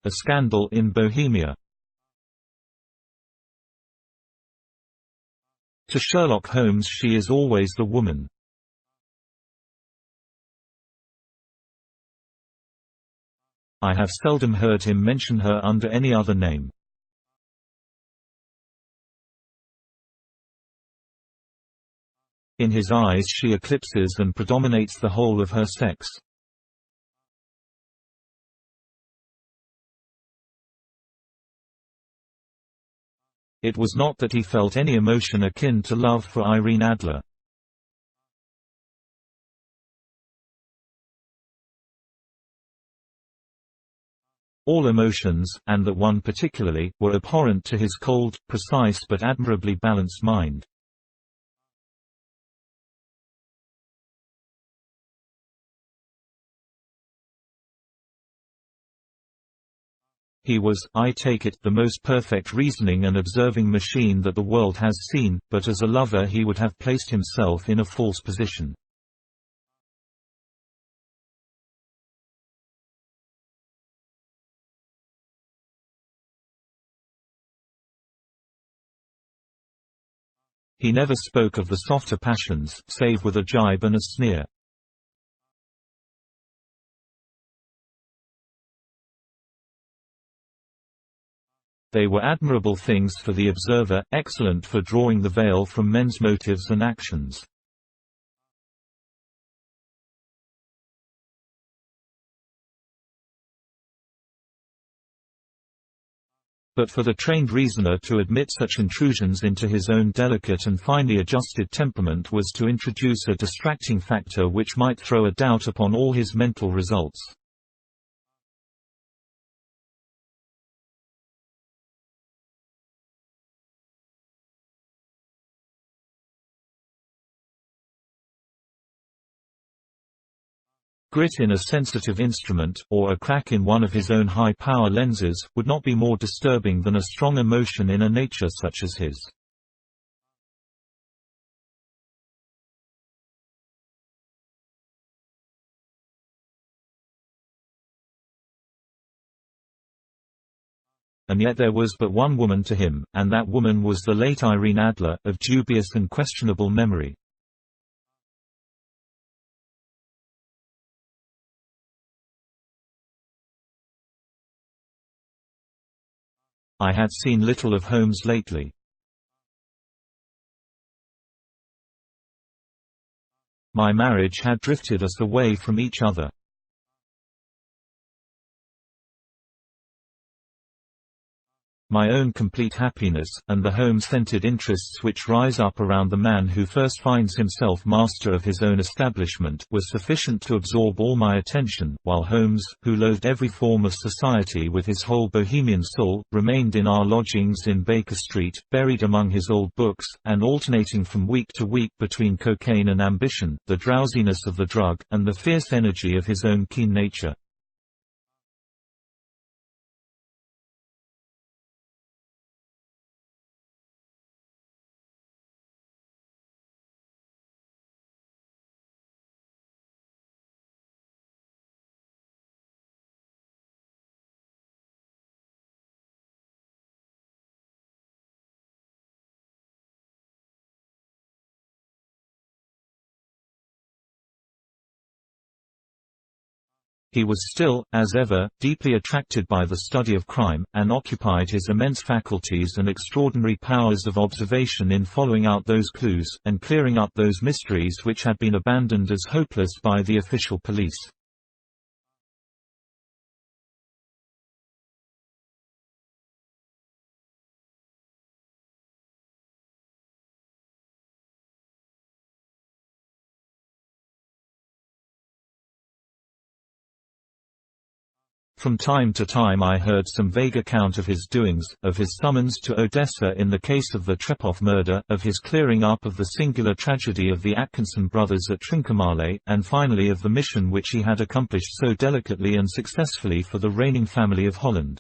A Scandal in Bohemia. To Sherlock Holmes she is always the woman. I have seldom heard him mention her under any other name. In his eyes she eclipses and predominates the whole of her sex. It was not that he felt any emotion akin to love for Irene Adler. All emotions, and that one particularly, were abhorrent to his cold, precise but admirably balanced mind. He was, I take it, the most perfect reasoning and observing machine that the world has seen, but as a lover he would have placed himself in a false position. He never spoke of the softer passions, save with a jibe and a sneer. They were admirable things for the observer, excellent for drawing the veil from men's motives and actions. But for the trained reasoner to admit such intrusions into his own delicate and finely adjusted temperament was to introduce a distracting factor which might throw a doubt upon all his mental results. Grit in a sensitive instrument, or a crack in one of his own high-power lenses, would not be more disturbing than a strong emotion in a nature such as his. And yet there was but one woman to him, and that woman was the late Irene Adler, of dubious and questionable memory. I had seen little of Holmes lately. My marriage had drifted us away from each other. My own complete happiness, and the home-centered interests which rise up around the man who first finds himself master of his own establishment, were sufficient to absorb all my attention, while Holmes, who loathed every form of society with his whole bohemian soul, remained in our lodgings in Baker Street, buried among his old books, and alternating from week to week between cocaine and ambition, the drowsiness of the drug, and the fierce energy of his own keen nature. He was still, as ever, deeply attracted by the study of crime, and occupied his immense faculties and extraordinary powers of observation in following out those clues, and clearing up those mysteries which had been abandoned as hopeless by the official police. From time to time I heard some vague account of his doings, of his summons to Odessa in the case of the Trepov murder, of his clearing up of the singular tragedy of the Atkinson brothers at Trincomalee, and finally of the mission which he had accomplished so delicately and successfully for the reigning family of Holland.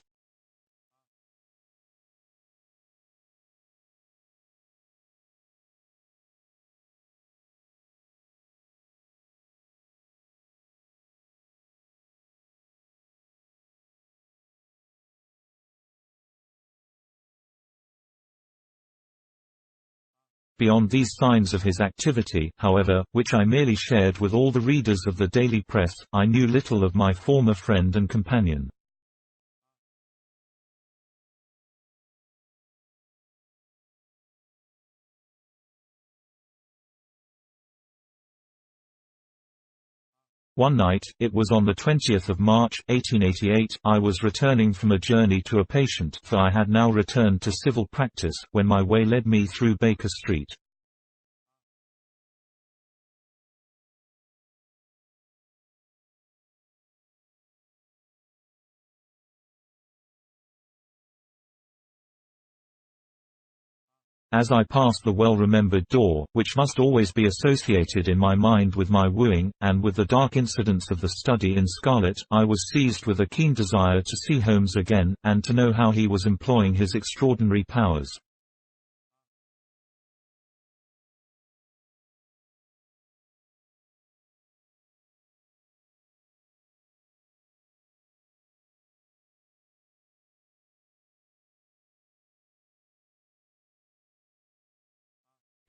Beyond these signs of his activity, however, which I merely shared with all the readers of the daily press, I knew little of my former friend and companion. One night, it was on the 20th of March, 1888, I was returning from a journey to a patient, for I had now returned to civil practice, when my way led me through Baker Street. As I passed the well-remembered door, which must always be associated in my mind with my wooing, and with the dark incidents of the study in scarlet, I was seized with a keen desire to see Holmes again, and to know how he was employing his extraordinary powers.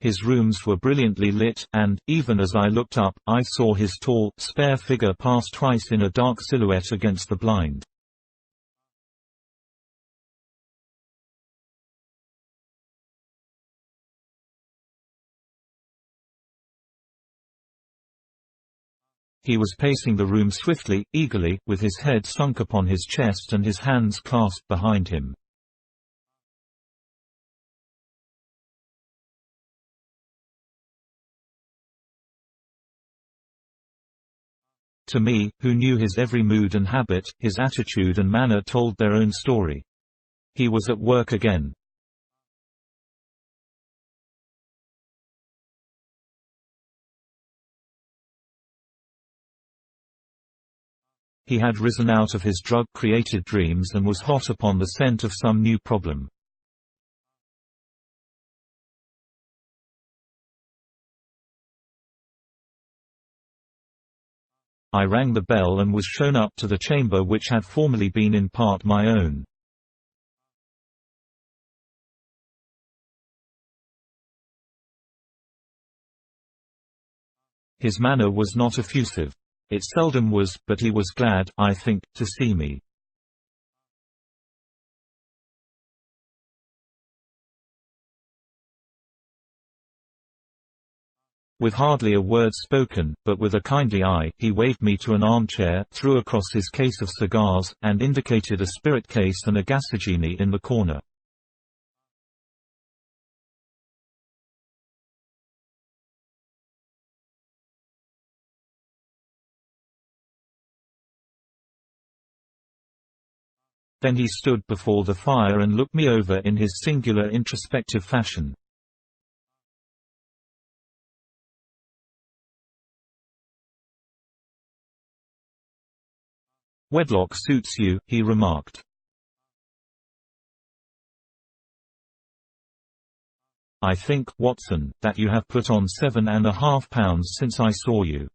His rooms were brilliantly lit, and, even as I looked up, I saw his tall, spare figure pass twice in a dark silhouette against the blind. He was pacing the room swiftly, eagerly, with his head sunk upon his chest and his hands clasped behind him. To me, who knew his every mood and habit, his attitude and manner told their own story. He was at work again. He had risen out of his drug-created dreams and was hot upon the scent of some new problem. I rang the bell and was shown up to the chamber which had formerly been in part my own. His manner was not effusive. It seldom was, but he was glad, I think, to see me. With hardly a word spoken, but with a kindly eye, he waved me to an armchair, threw across his case of cigars, and indicated a spirit case and a gasogene in the corner. Then he stood before the fire and looked me over in his singular introspective fashion. "Wedlock suits you," he remarked. "I think, Watson, that you have put on 7.5 pounds since I saw you."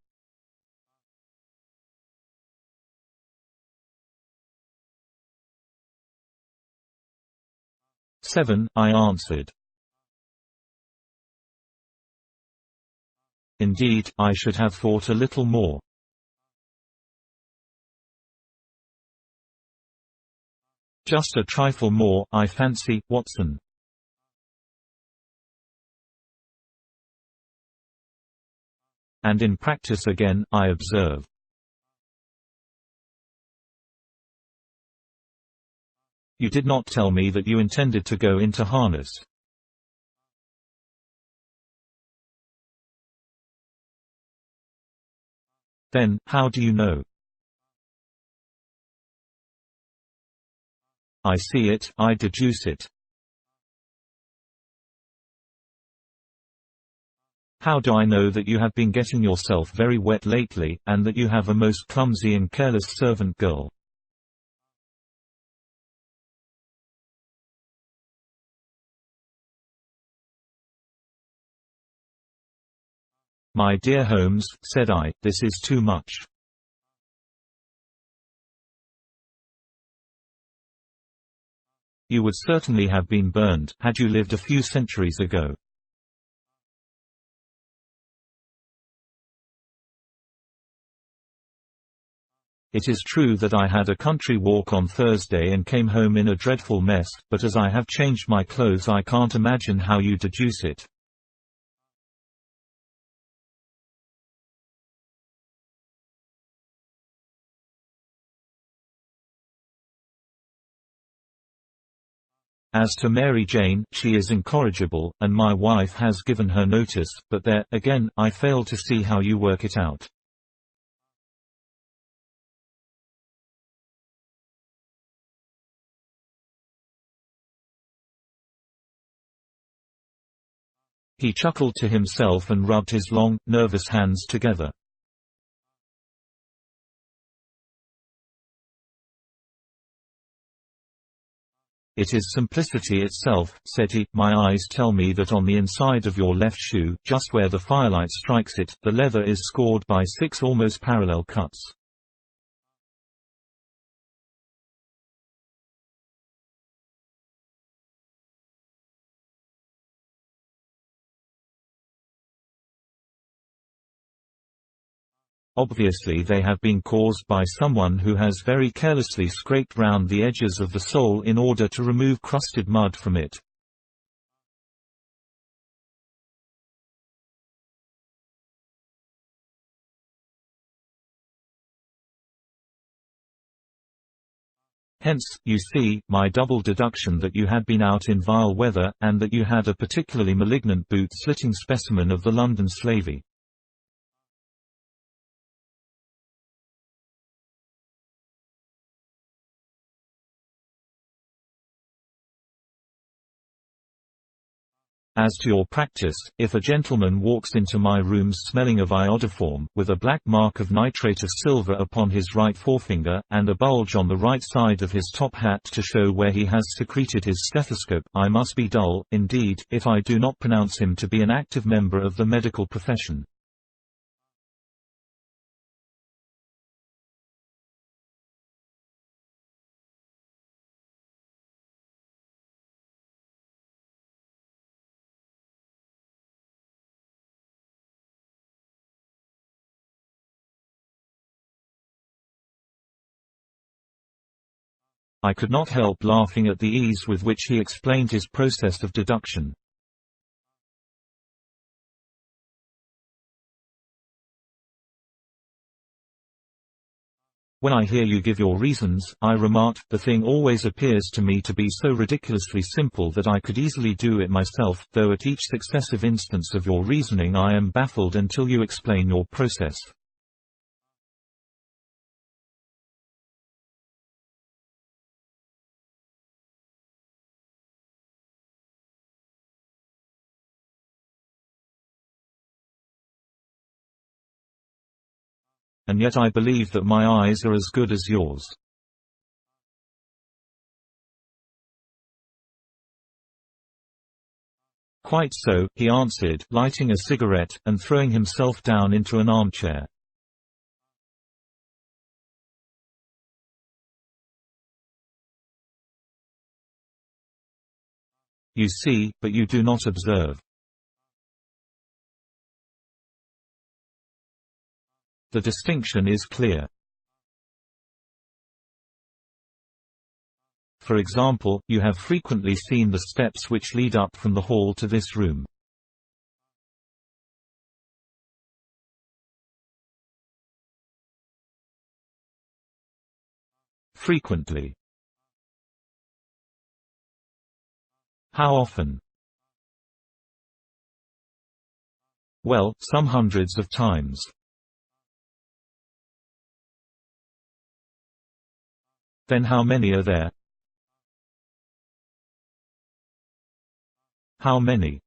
"7," I answered. "Indeed, I should have thought a little more." "Just a trifle more, I fancy, Watson." "And in practice again, I observe." "You did not tell me that you intended to go into harness." "Then, how do you know?" "I see it, I deduce it." "How do I know that you have been getting yourself very wet lately, and that you have a most clumsy and careless servant girl?" "My dear Holmes," said I, "this is too much." "You would certainly have been burned, had you lived a few centuries ago." It is true that I had a country walk on Thursday and came home in a dreadful mess, but as I have changed my clothes I can't imagine how you deduce it. As to Mary Jane, she is incorrigible, and my wife has given her notice, but there, again, I fail to see how you work it out. He chuckled to himself and rubbed his long, nervous hands together. "It is simplicity itself," said he. "My eyes tell me that on the inside of your left shoe, just where the firelight strikes it, the leather is scored by 6 almost parallel cuts. Obviously they have been caused by someone who has very carelessly scraped round the edges of the sole in order to remove crusted mud from it. Hence, you see, my double deduction that you had been out in vile weather, and that you had a particularly malignant boot-slitting specimen of the London slavey." "As to your practice, if a gentleman walks into my rooms smelling of iodoform, with a black mark of nitrate of silver upon his right forefinger, and a bulge on the right side of his top hat to show where he has secreted his stethoscope, I must be dull, indeed, if I do not pronounce him to be an active member of the medical profession." I could not help laughing at the ease with which he explained his process of deduction. "When I hear you give your reasons," I remarked, "the thing always appears to me to be so ridiculously simple that I could easily do it myself, though at each successive instance of your reasoning I am baffled until you explain your process." "And yet I believe that my eyes are as good as yours." "Quite so," he answered, lighting a cigarette, and throwing himself down into an armchair. "You see, but you do not observe." "The distinction is clear. For example, you have frequently seen the steps which lead up from the hall to this room." "Frequently." "How often?" "Well, some hundreds of times." "Then how many are there?" "How many?"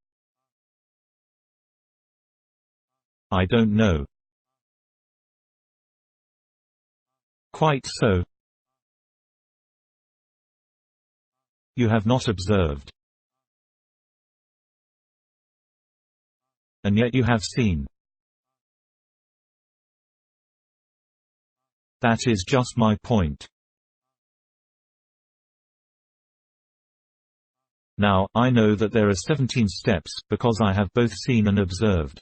"I don't know." "Quite so." "You have not observed." "And yet you have seen." "That is just my point. Now, I know that there are 17 steps, because I have both seen and observed."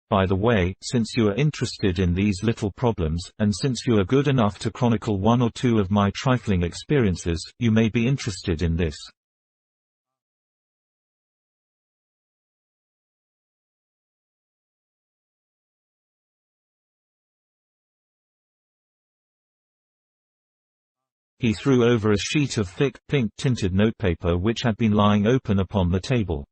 By the way, since you are interested in these little problems, and since you are good enough to chronicle one or two of my trifling experiences, you may be interested in this. He threw over a sheet of thick, pink-tinted notepaper which had been lying open upon the table.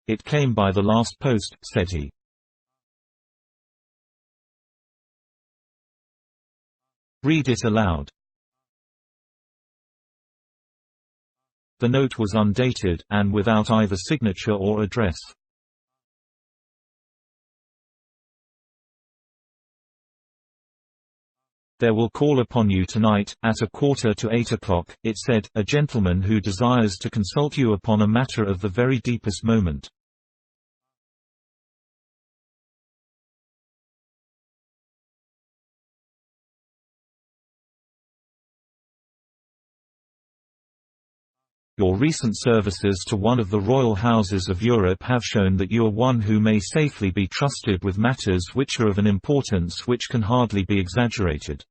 "It came by the last post," said he. "Read it aloud." The note was undated, and without either signature or address. "There will call upon you tonight, at 7:45, it said, a gentleman who desires to consult you upon a matter of the very deepest moment. Your recent services to one of the royal houses of Europe have shown that you are one who may safely be trusted with matters which are of an importance which can hardly be exaggerated.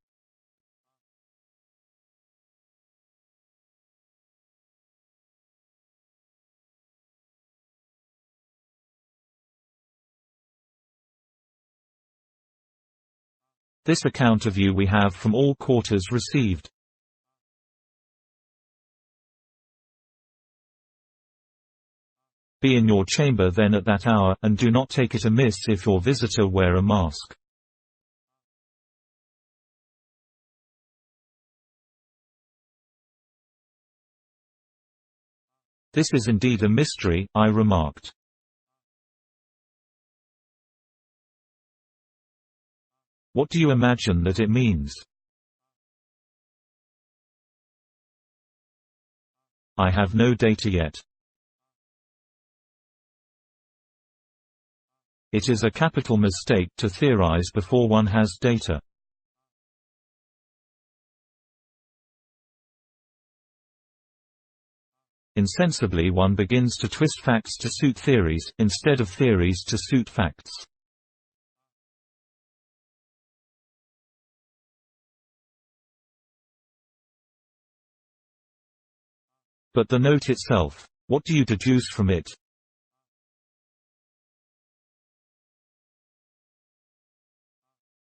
This account of you we have from all quarters received. Be in your chamber then at that hour, and do not take it amiss if your visitor wear a mask. This is indeed a mystery," I remarked. "What do you imagine that it means?" "I have no data yet." "It is a capital mistake to theorize before one has data." Insensibly one begins to twist facts to suit theories, instead of theories to suit facts. But the note itself. What do you deduce from it?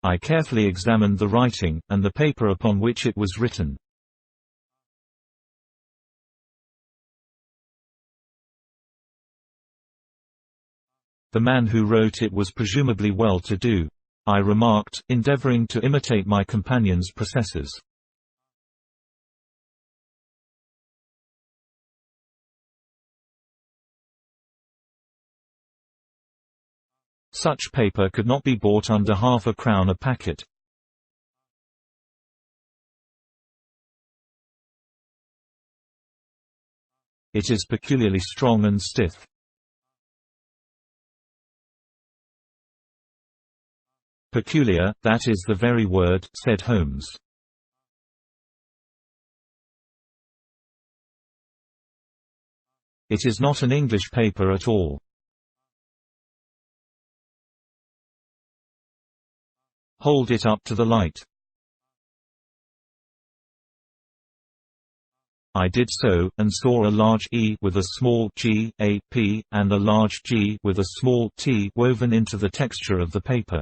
I carefully examined the writing, and the paper upon which it was written. The man who wrote it was presumably well-to-do, I remarked, endeavoring to imitate my companion's processes. Such paper could not be bought under £0.50 a packet. It is peculiarly strong and stiff. Peculiar, that is the very word, said Holmes. It is not an English paper at all. Hold it up to the light. I did so, and saw a large E with a small g, a p, and a large G with a small t woven into the texture of the paper.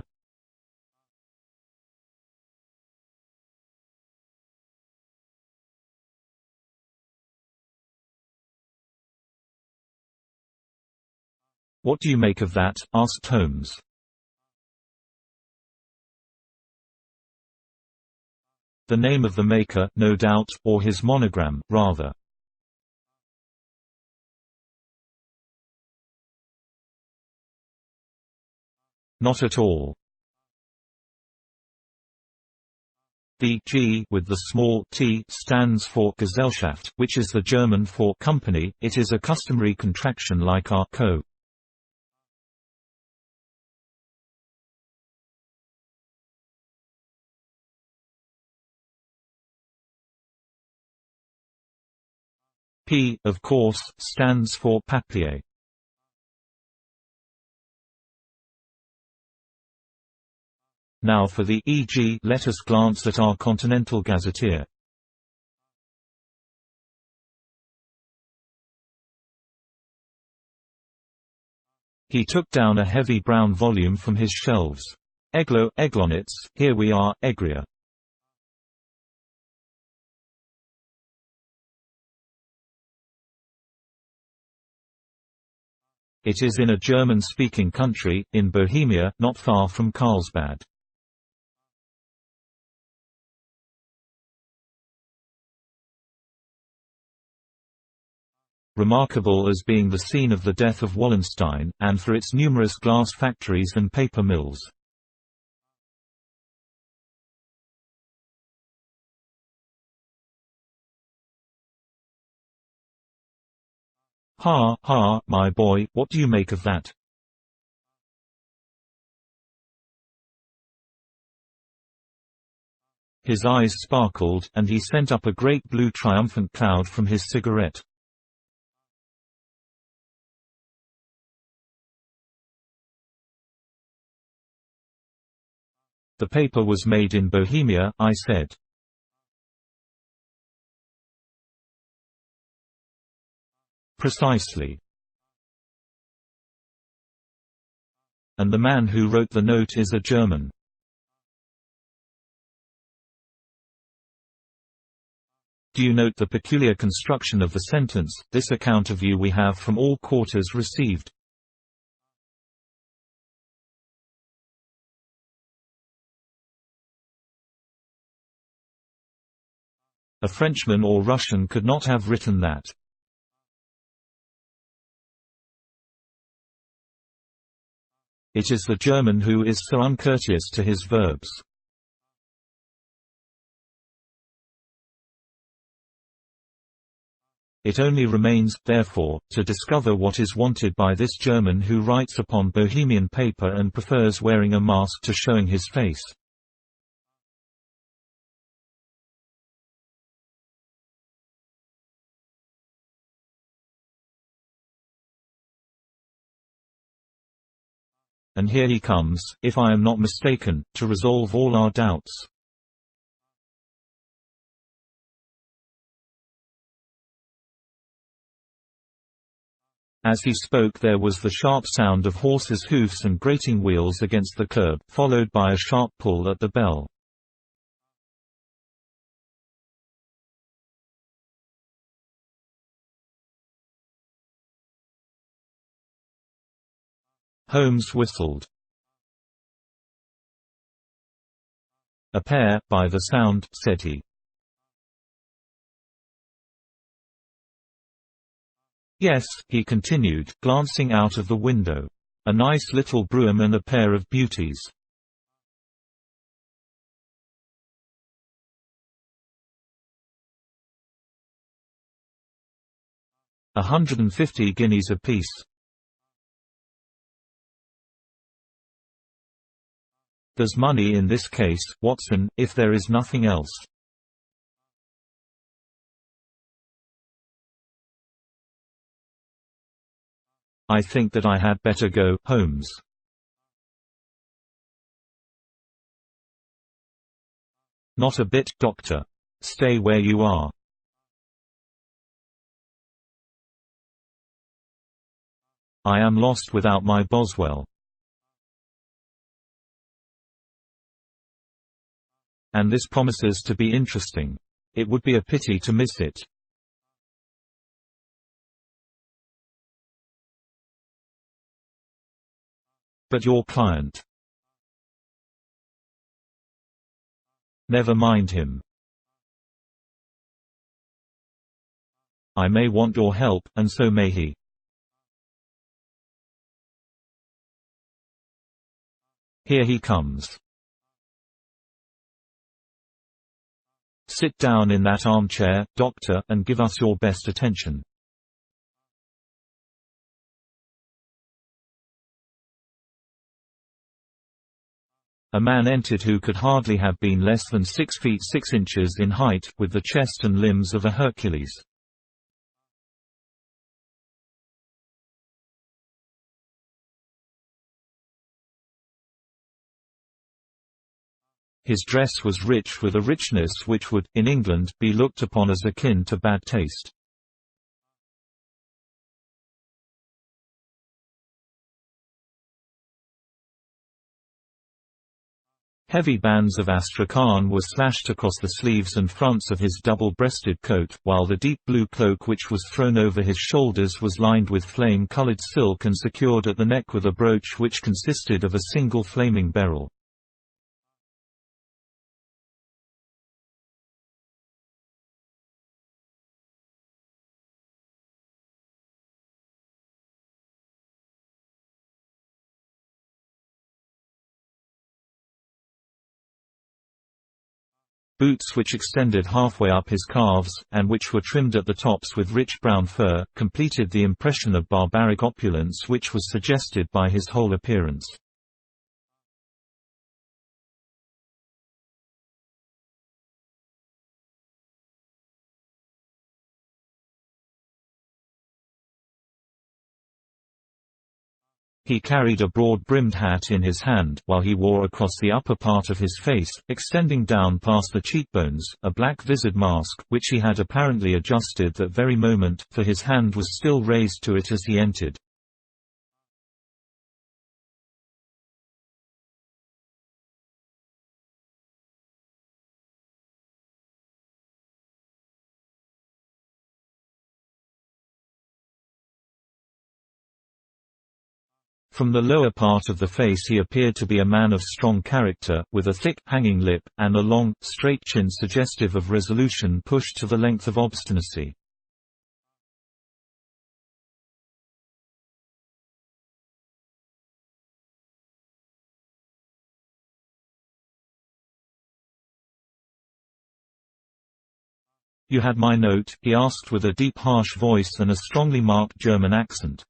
What do you make of that? Asked Holmes. The name of the maker, no doubt, or his monogram, rather. Not at all. The G with the small t stands for Gesellschaft, which is the German for company. It is a customary contraction like our co. P, of course, stands for papier. Now for the e.g., let us glance at our Continental Gazetteer. He took down a heavy brown volume from his shelves. Eglo, eglonitz, here we are, egria. It is in a German-speaking country, in Bohemia, not far from Carlsbad. Remarkable as being the scene of the death of Wallenstein, and for its numerous glass factories and paper mills. Ha, ha, my boy, what do you make of that? His eyes sparkled, and he sent up a great blue triumphant cloud from his cigarette. The paper was made in Bohemia, I said. Precisely. And the man who wrote the note is a German. Do you note the peculiar construction of the sentence, this account of you we have from all quarters received? A Frenchman or Russian could not have written that. It is the German who is so uncourteous to his verbs. It only remains, therefore, to discover what is wanted by this German who writes upon Bohemian paper and prefers wearing a mask to showing his face. And here he comes, if I am not mistaken, to resolve all our doubts. As he spoke there was the sharp sound of horses' hoofs and grating wheels against the curb, followed by a sharp pull at the bell. Holmes whistled. A pair, by the sound, said he. Yes, he continued, glancing out of the window. A nice little brougham and a pair of beauties. £150 apiece. There's money in this case, Watson, if there is nothing else. I think that I had better go, Holmes. Not a bit, Doctor. Stay where you are. I am lost without my Boswell. And this promises to be interesting. It would be a pity to miss it. But your client. Never mind him. I may want your help, and so may he. Here he comes. Sit down in that armchair, Doctor, and give us your best attention. A man entered who could hardly have been less than 6 feet 6 inches in height, with the chest and limbs of a Hercules. His dress was rich with a richness which would, in England, be looked upon as akin to bad taste. Heavy bands of astrakhan were slashed across the sleeves and fronts of his double-breasted coat, while the deep blue cloak which was thrown over his shoulders was lined with flame-colored silk and secured at the neck with a brooch which consisted of a single flaming beryl. Boots which extended halfway up his calves, and which were trimmed at the tops with rich brown fur, completed the impression of barbaric opulence which was suggested by his whole appearance. He carried a broad-brimmed hat in his hand, while he wore across the upper part of his face, extending down past the cheekbones, a black vizard mask, which he had apparently adjusted that very moment, for his hand was still raised to it as he entered. From the lower part of the face he appeared to be a man of strong character, with a thick, hanging lip, and a long, straight chin suggestive of resolution pushed to the length of obstinacy. "You had my note?" he asked with a deep harsh voice and a strongly marked German accent.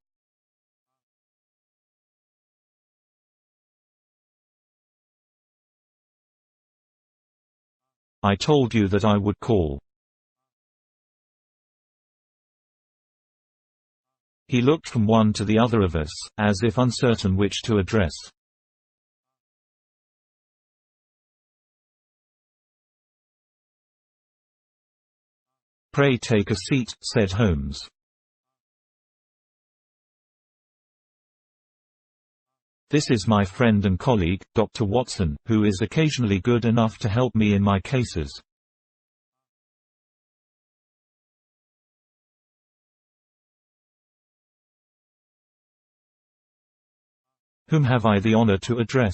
"I told you that I would call." He looked from one to the other of us, as if uncertain which to address. "Pray take a seat," said Holmes. "This is my friend and colleague, Dr. Watson, who is occasionally good enough to help me in my cases." "Whom have I the honor to address?"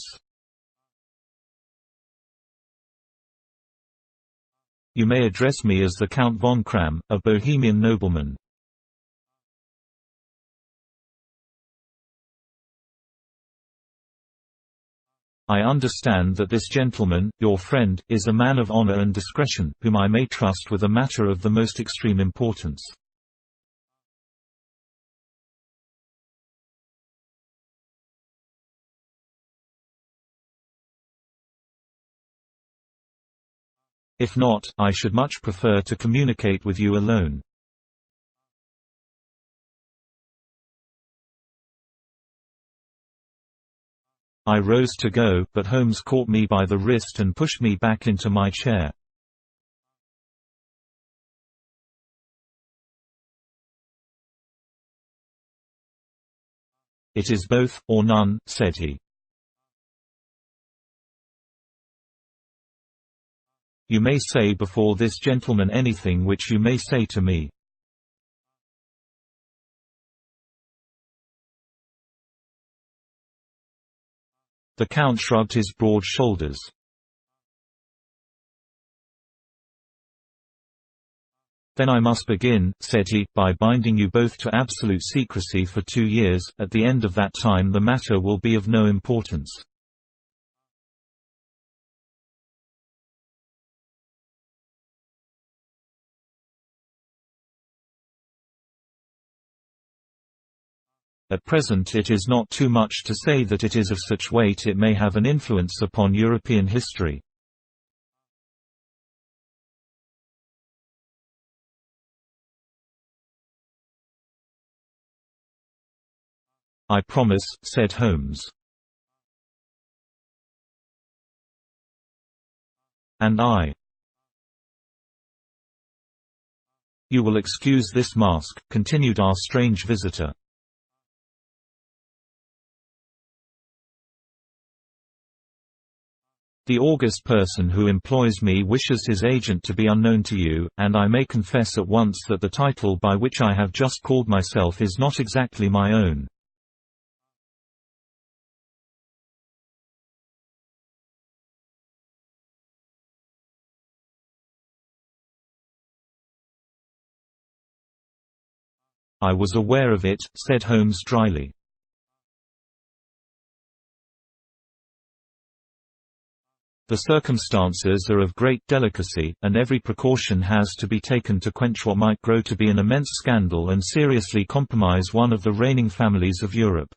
"You may address me as the Count von Kram, a Bohemian nobleman." "I understand that this gentleman, your friend, is a man of honor and discretion, whom I may trust with a matter of the most extreme importance." "If not, I should much prefer to communicate with you alone." I rose to go, but Holmes caught me by the wrist and pushed me back into my chair. "It is both, or none," said he. "You may say before this gentleman anything which you may say to me." The Count shrugged his broad shoulders. "Then I must begin," said he, "by binding you both to absolute secrecy for 2 years. At the end of that time the matter will be of no importance." At present it is not too much to say that it is of such weight it may have an influence upon European history. "I promise," said Holmes. and I. You will excuse this mask," continued our strange visitor. "The august person who employs me wishes his agent to be unknown to you, and I may confess at once that the title by which I have just called myself is not exactly my own." "I was aware of it," said Holmes dryly. "The circumstances are of great delicacy, and every precaution has to be taken to quench what might grow to be an immense scandal and seriously compromise one of the reigning families of Europe."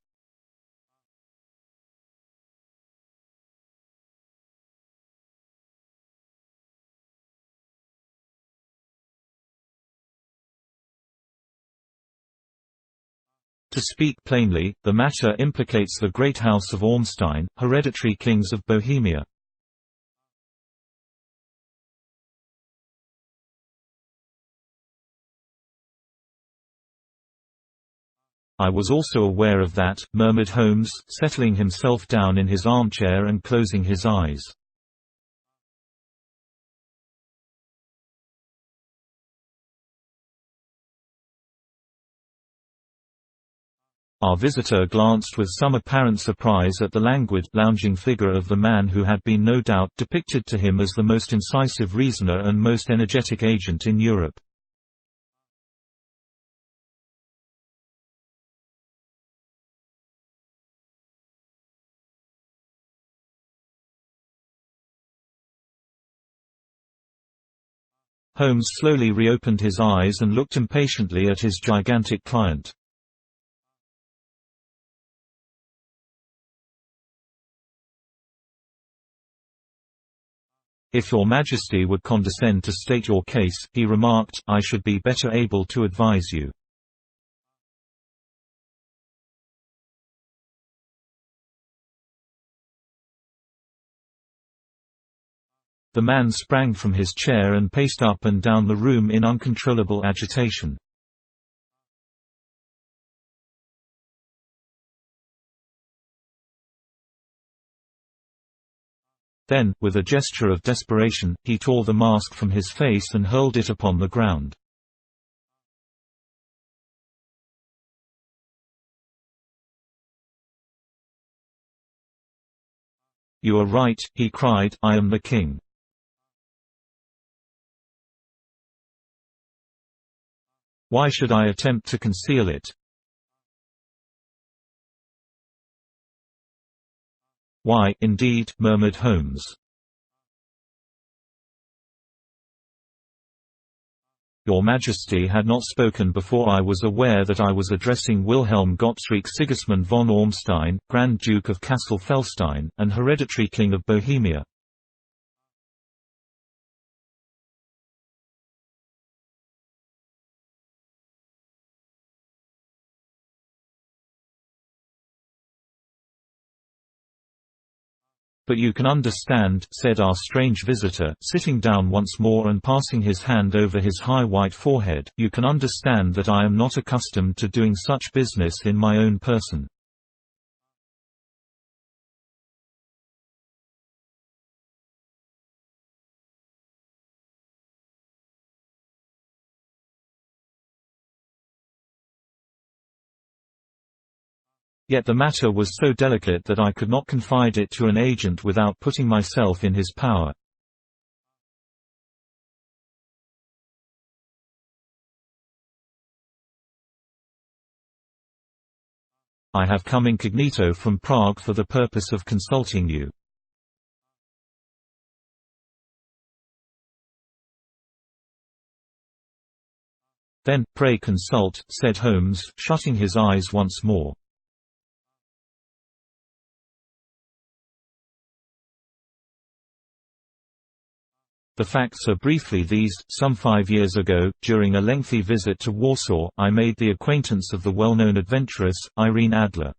To speak plainly, the matter implicates the great house of Ormstein, hereditary kings of Bohemia. "I was also aware of that," murmured Holmes, settling himself down in his armchair and closing his eyes. Our visitor glanced with some apparent surprise at the languid, lounging figure of the man who had been no doubt depicted to him as the most incisive reasoner and most energetic agent in Europe. Holmes slowly reopened his eyes and looked impatiently at his gigantic client. "If your Majesty would condescend to state your case," he remarked, "I should be better able to advise you." The man sprang from his chair and paced up and down the room in uncontrollable agitation. Then, with a gesture of desperation, he tore the mask from his face and hurled it upon the ground. "You are right," he cried, "I am the king. Why should I attempt to conceal it?" "Why, indeed," murmured Holmes. "Your Majesty had not spoken before I was aware that I was addressing Wilhelm Gottfried Sigismund von Ormstein, Grand Duke of Kassel-Felstein, and hereditary King of Bohemia." "But you can understand," said our strange visitor, sitting down once more and passing his hand over his high white forehead, "you can understand that I am not accustomed to doing such business in my own person." Yet the matter was so delicate that I could not confide it to an agent without putting myself in his power. "I have come incognito from Prague for the purpose of consulting you." "Then, pray consult," said Holmes, shutting his eyes once more. "The facts are briefly these: some 5 years ago, during a lengthy visit to Warsaw, I made the acquaintance of the well-known adventuress, Irene Adler.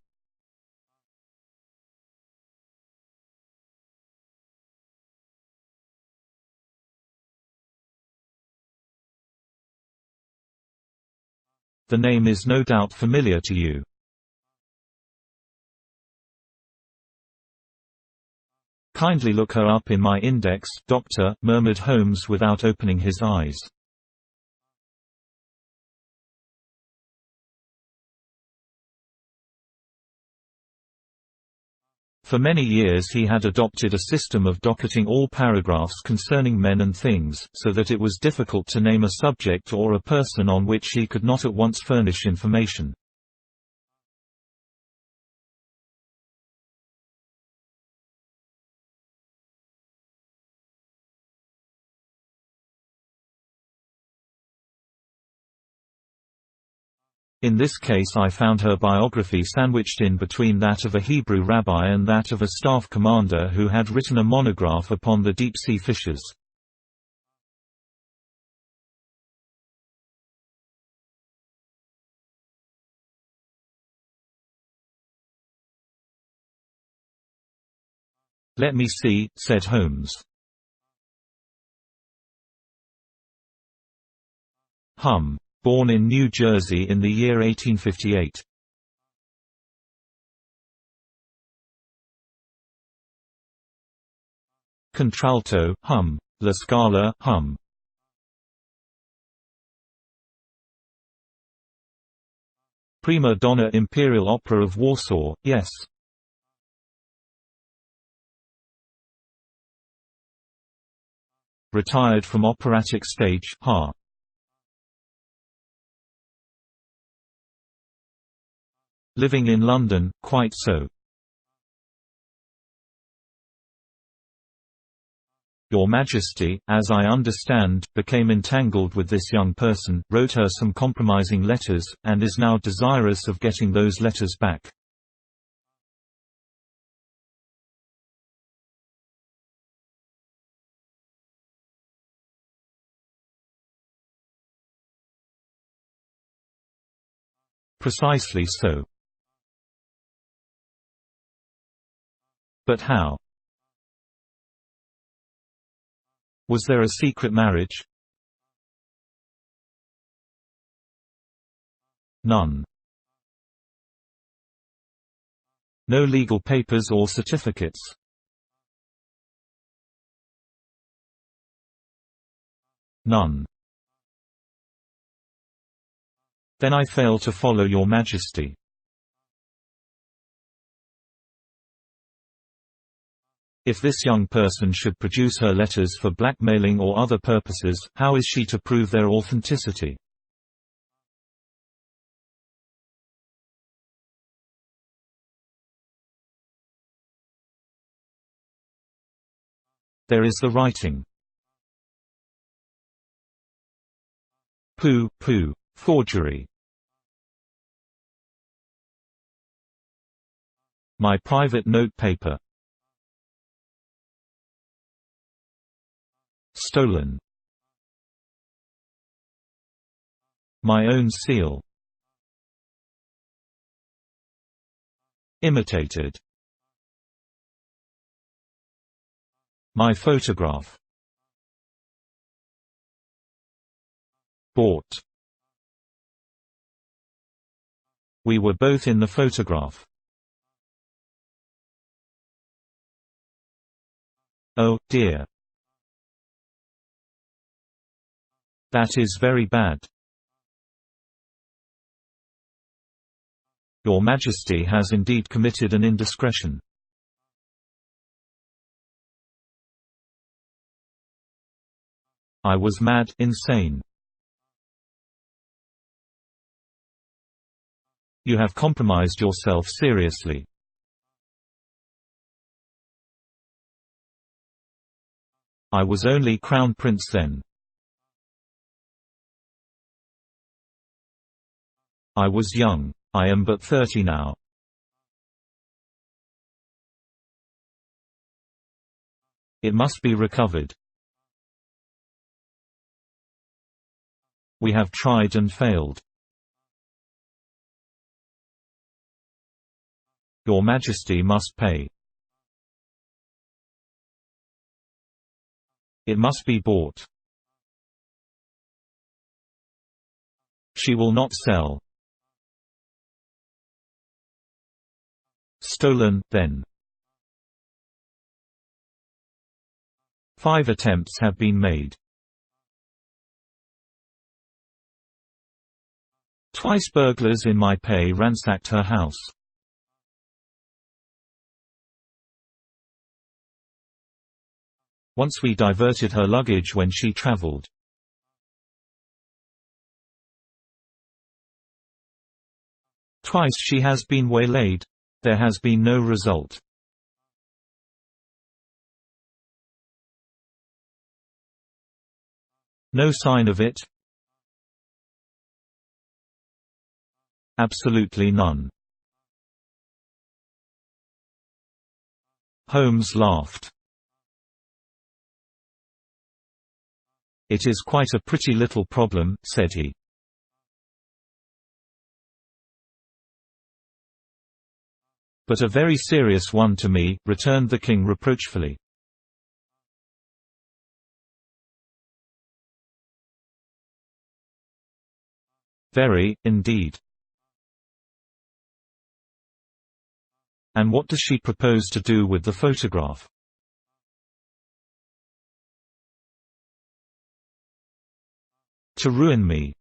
The name is no doubt familiar to you. Kindly look her up in my index, doctor, murmured Holmes without opening his eyes. For many years he had adopted a system of docketing all paragraphs concerning men and things, so that it was difficult to name a subject or a person on which he could not at once furnish information. In this case I found her biography sandwiched in between that of a Hebrew rabbi and that of a staff commander who had written a monograph upon the deep-sea fishes. "Let me see," said Holmes. Born in New Jersey in the year 1858. Contralto, La Scala, Prima donna Imperial Opera of Warsaw, yes. Retired from operatic stage, Living in London, quite so. Your Majesty, as I understand, became entangled with this young person, wrote her some compromising letters, and is now desirous of getting those letters back. Precisely so. But how? Was there a secret marriage? None. No legal papers or certificates? None. Then I fail to follow Your Majesty. If this young person should produce her letters for blackmailing or other purposes, how is she to prove their authenticity? There is the writing. Pooh, forgery. My private notepaper. Stolen. My own seal. Imitated. My photograph. Bought. We were both in the photograph. Oh, dear. That is very bad. Your Majesty has indeed committed an indiscretion. I was mad, insane. You have compromised yourself seriously. I was only Crown Prince then. I was young. I am but 30 now. It must be recovered. We have tried and failed. Your Majesty must pay. It must be bought. She will not sell. Stolen, then. 5 attempts have been made. Twice burglars in my pay ransacked her house. Once we diverted her luggage when she traveled. Twice she has been waylaid. There has been no result. No sign of it. Absolutely none. Holmes laughed. It is quite a pretty little problem, said he. But a very serious one to me, returned the king reproachfully. Very, indeed. And what does she propose to do with the photograph? To ruin me.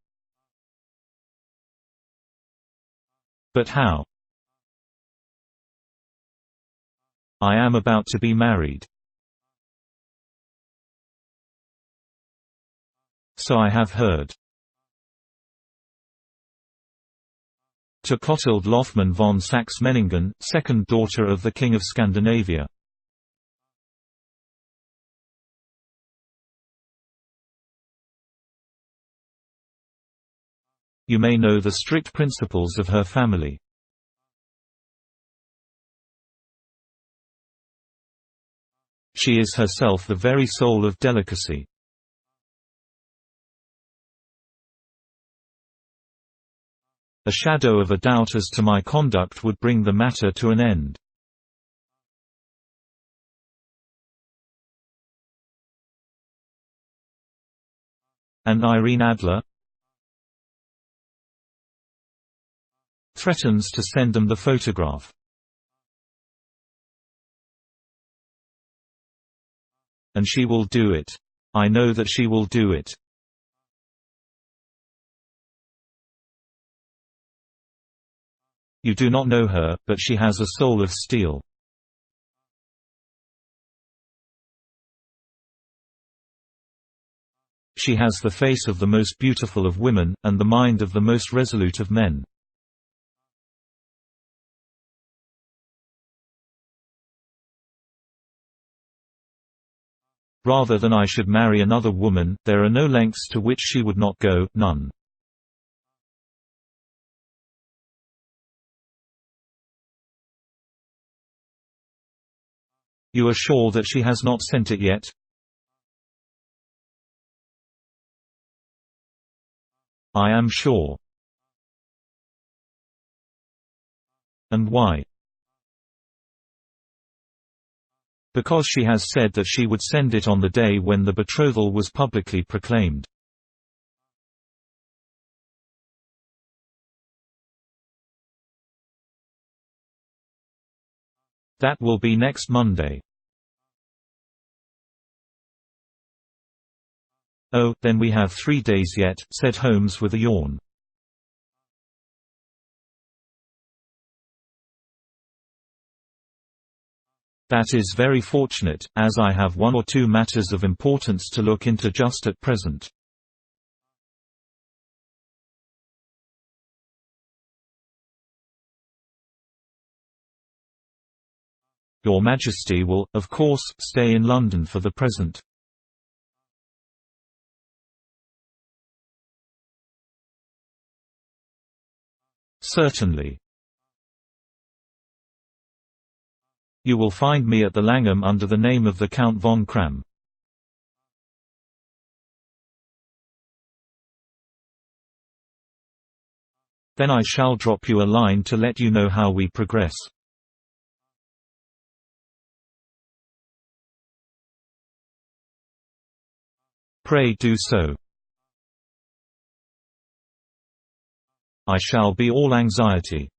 But how? I am about to be married. So I have heard. To Clotilde Lothman von Saxe-Meiningen, second daughter of the King of Scandinavia. You may know the strict principles of her family. She is herself the very soul of delicacy. A shadow of a doubt as to my conduct would bring the matter to an end. And Irene Adler threatens to send them the photograph. And she will do it. I know that she will do it. You do not know her, but she has a soul of steel. She has the face of the most beautiful of women, and the mind of the most resolute of men. Rather than I should marry another woman, there are no lengths to which she would not go, none. You are sure that she has not sent it yet? I am sure. And why? Because she has said that she would send it on the day when the betrothal was publicly proclaimed. That will be next Monday. Oh, then we have 3 days yet, said Holmes with a yawn. That is very fortunate, as I have 1 or 2 matters of importance to look into just at present. Your Majesty will, of course, stay in London for the present. Certainly. You will find me at the Langham under the name of the Count von Kram. Then I shall drop you a line to let you know how we progress. Pray do so. I shall be all anxiety.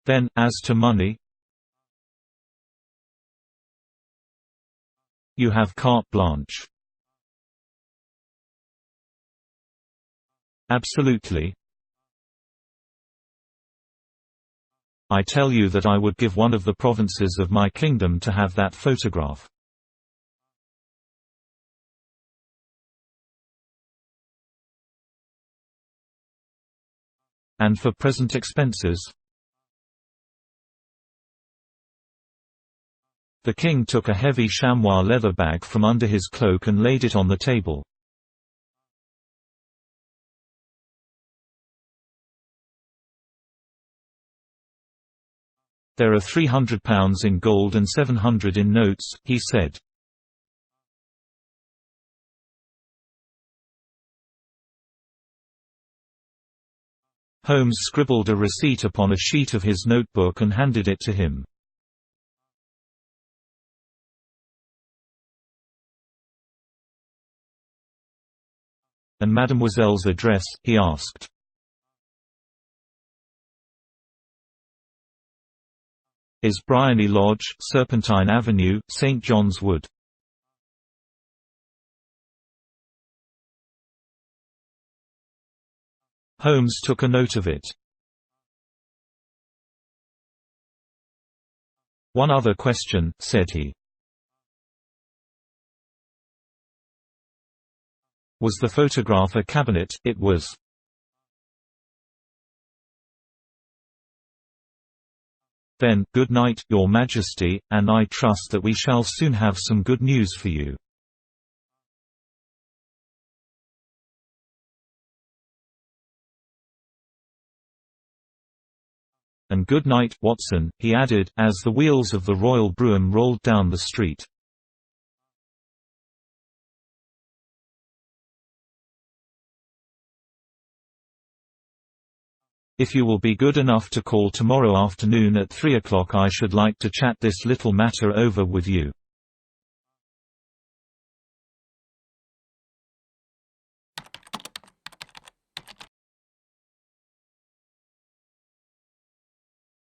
Then, as to money, you have carte blanche. Absolutely. I tell you that I would give one of the provinces of my kingdom to have that photograph. And for present expenses? The king took a heavy chamois leather bag from under his cloak and laid it on the table. There are £300 in gold and 700 in notes, he said. Holmes scribbled a receipt upon a sheet of his notebook and handed it to him. And Mademoiselle's address, he asked. Is Bryony Lodge, Serpentine Avenue, St. John's Wood. Holmes took a note of it. One other question, said he. Was the photograph a cabinet? It was. Then, good night, Your Majesty, and I trust that we shall soon have some good news for you. And good night, Watson, he added, as the wheels of the royal brougham rolled down the street. If you will be good enough to call tomorrow afternoon at 3 o'clock, I should like to chat this little matter over with you.